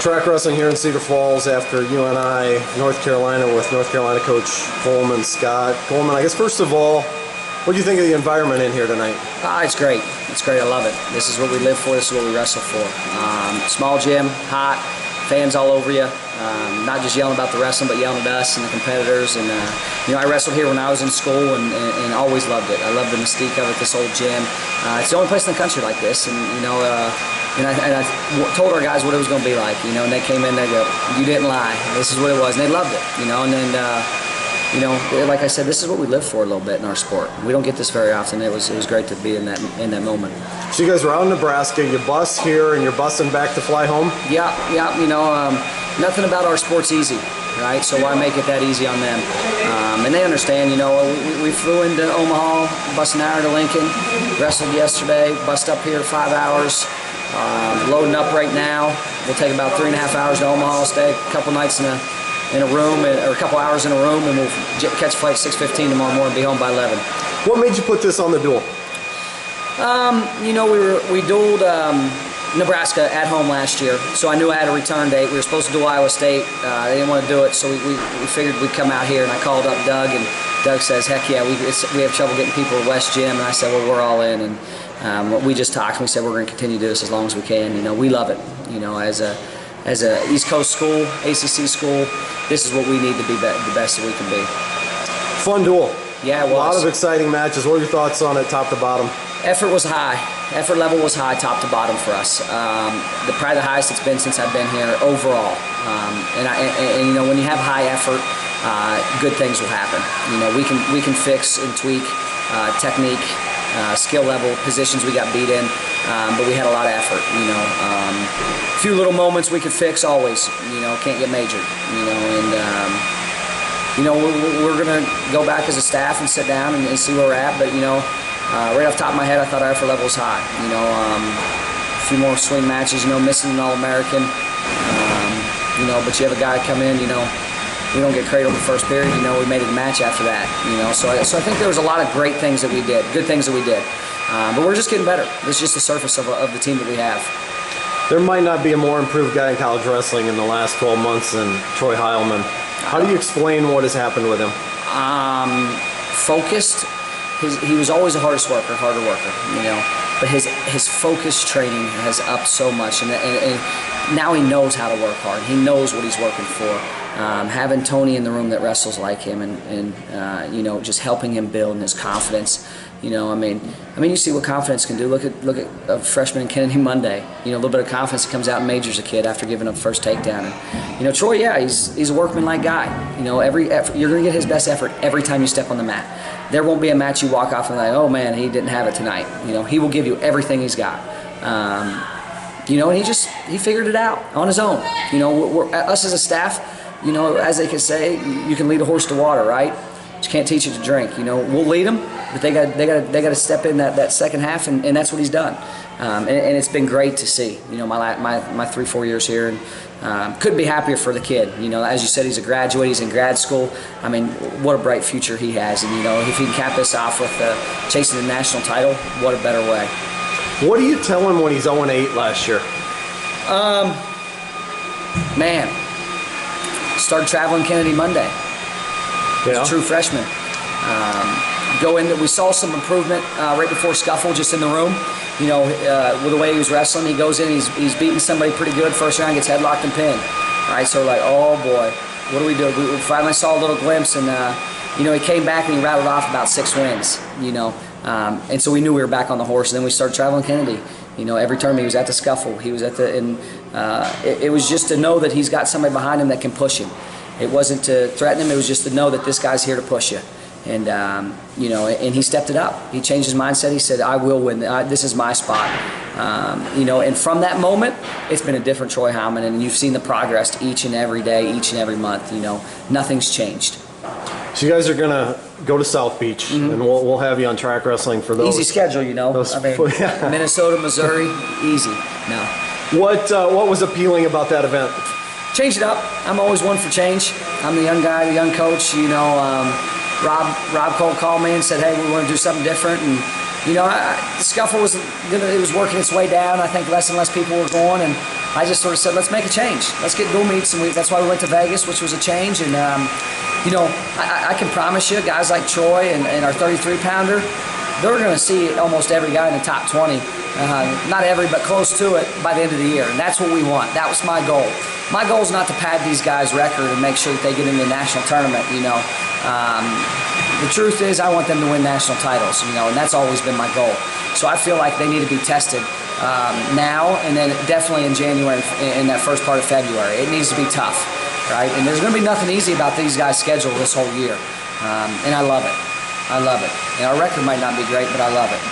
Track wrestling here in Cedar Falls after UNI, North Carolina, with North Carolina coach Coleman Scott. Coleman, I guess first of all, what do you think of the environment in here tonight? It's great. It's great. I love it. This is what we live for. This is what we wrestle for. Small gym, hot, fans all over you. Not just yelling about the wrestling, but yelling at us and the competitors. And you know, I wrestled here when I was in school, and always loved it. I love the mystique of it. This old gym. It's the only place in the country like this. And you know, and I told our guys what it was going to be like. You know, and they came in. They go, "You didn't lie. This is what it was." And they loved it. You know, and then. You know, like I said, this is what we live for a little bit in our sport. We don't get this very often. It was great to be in that moment. So you guys were out in Nebraska. You bus here, and you're busting back to fly home. Yeah. You know, nothing about our sport's easy, right? So why make it that easy on them? And they understand. You know, we flew into Omaha, bus an hour to Lincoln, wrestled yesterday, bust up here 5 hours, loading up right now. We'll take about 3.5 hours to Omaha. Stay a couple nights in a room, or a couple hours in a room, and we'll catch flight 6:15 tomorrow morning, be home by 11. What made you put this on the duel? You know, we dueled Nebraska at home last year, so I knew I had a return date. We were supposed to duel Iowa State. They didn't want to do it, so we figured we'd come out here, and I called up Doug, and Doug says, heck yeah, we have trouble getting people to West Gym, and I said, well, we're all in, and we just talked, and we said we're going to continue to do this as long as we can. You know, we love it, you know, as a East Coast school, ACC school, this is what we need to be the best that we can be. Fun duel. Yeah, it was. A lot of exciting matches. What are your thoughts on it, top to bottom? Effort was high. Effort level was high, top to bottom for us. Probably the highest it's been since I've been here overall. And you know, when you have high effort, good things will happen. You know, we can fix and tweak technique, skill level, positions we got beat in, but we had a lot of effort. You know, a few little moments we could fix always. You know, can't get majored. You know, and you know, we're gonna go back as a staff and sit down and see where we're at. But you know, right off the top of my head, I thought our effort level was high. You know, a few more swing matches. You know, missing an All-American. You know, but you have a guy come in. You know, we don't get cradled in the first period. You know, we made it a match after that. You know, so I think there was a lot of great things that we did, good things that we did. But we're just getting better. This is just the surface of the team that we have. There might not be a more improved guy in college wrestling in the last 12 months than Troy Heilman. How do you explain what has happened with him? Focused. He was always a harder worker, you know. But his focus training has upped so much, and now he knows how to work hard. He knows what he's working for. Having Tony in the room that wrestles like him, and you know, just helping him build his confidence. You know, I mean, you see what confidence can do. Look at a freshman in Kennedy Monday. You know, a little bit of confidence that comes out and majors a kid after giving up first takedown. And you know, Troy, yeah, he's a workmanlike guy. You know, you're going to get his best effort every time you step on the mat. There won't be a match you walk off and like, oh man, he didn't have it tonight. You know, he will give you everything he's got. You know, and he figured it out on his own. You know, us as a staff. You know, as they can say, you can lead a horse to water, right? But you can't teach it to drink. You know, we'll lead them, but they got to step in that second half, and that's what he's done. And it's been great to see. You know, my 3-4 years here, and couldn't be happier for the kid. You know, as you said, he's a graduate. He's in grad school. I mean, what a bright future he has. And you know, if he can cap this off with chasing the national title, what a better way. What do you tell him when he's 0-8 last year? Man. Started traveling Kennedy Monday. Yeah. As a true freshman. We saw some improvement right before scuffle, just in the room. You know, with the way he was wrestling, he goes in, he's beating somebody pretty good. First round, gets headlocked and pinned. All right, so we're like, oh boy, what do we do? We finally saw a little glimpse, and you know, he came back and he rattled off about 6 wins. You know, and so we knew we were back on the horse. And then we started traveling Kennedy. You know, every term he was at the scuffle. He was at it was just to know that he's got somebody behind him that can push him. It wasn't to threaten him. It was just to know that this guy's here to push you. And you know, and he stepped it up. He changed his mindset. He said, "I will win. This is my spot." You know, and from that moment, it's been a different Troy Heilman, and you've seen the progress each and every day, each and every month. You know, nothing's changed. So you guys are gonna go to South Beach, and we'll have you on Track Wrestling for those. Easy schedule, you know. I mean, Minnesota, Missouri, easy. No. What was appealing about that event? Change it up. I'm always one for change. I'm the young guy, the young coach. You know, Rob Cole called me and said, "Hey, we want to do something different." And you know, the scuffle was working its way down. I think less and less people were going, and I just sort of said, let's make a change. Let's get dual meets, and that's why we went to Vegas, which was a change. And you know, I can promise you, guys like Troy and our 33-pounder, they're going to see almost every guy in the top 20. Not every, but close to it by the end of the year. And that's what we want. That was my goal. My goal is not to pad these guys' record and make sure that they get into the national tournament, you know. The truth is, I want them to win national titles, you know, and that's always been my goal. So I feel like they need to be tested now, and then definitely in January, in that first part of February. It needs to be tough, right? And there's going to be nothing easy about these guys' schedule this whole year. And I love it. I love it. And our record might not be great, but I love it.